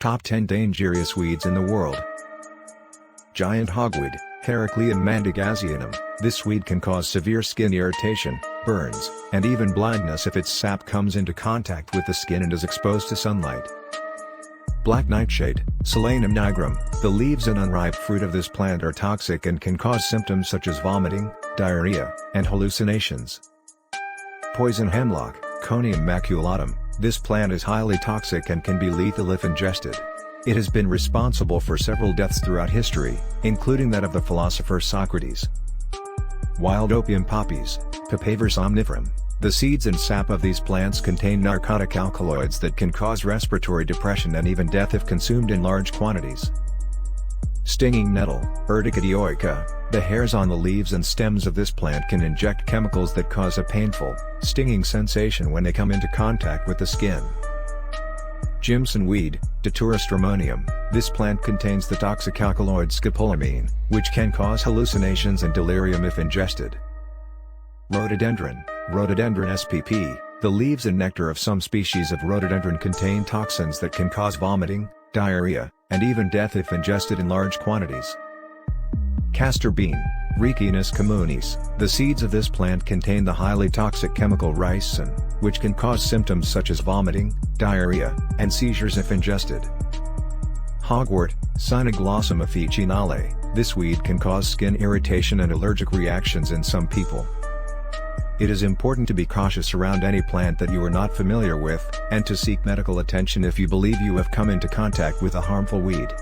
Top 10 Dangerous Weeds in the World. Giant hogweed, Heracleum mandagazianum. This weed can cause severe skin irritation, burns, and even blindness if its sap comes into contact with the skin and is exposed to sunlight. Black nightshade, Solanum nigrum. The leaves and unripe fruit of this plant are toxic and can cause symptoms such as vomiting, diarrhea, and hallucinations. Poison hemlock, Conium maculatum. This plant is highly toxic and can be lethal if ingested. It has been responsible for several deaths throughout history, including that of the philosopher Socrates. Wild opium poppies, Papaver somniferum. The seeds and sap of these plants contain narcotic alkaloids that can cause respiratory depression and even death if consumed in large quantities. Stinging nettle, Urtica dioica. The hairs on the leaves and stems of this plant can inject chemicals that cause a painful, stinging sensation when they come into contact with the skin. Jimson weed, Datura stramonium. This plant contains the toxic alkaloid scopolamine, which can cause hallucinations and delirium if ingested. Rhododendron, Rhododendron spp. The leaves and nectar of some species of rhododendron contain toxins that can cause vomiting, diarrhea, and even death if ingested in large quantities. Castor bean, Ricinus communis. The seeds of this plant contain the highly toxic chemical ricin, which can cause symptoms such as vomiting, diarrhea, and seizures if ingested. Hogwort, Cynoglossum officinale. This weed can cause skin irritation and allergic reactions in some people. It is important to be cautious around any plant that you are not familiar with, and to seek medical attention if you believe you have come into contact with a harmful weed.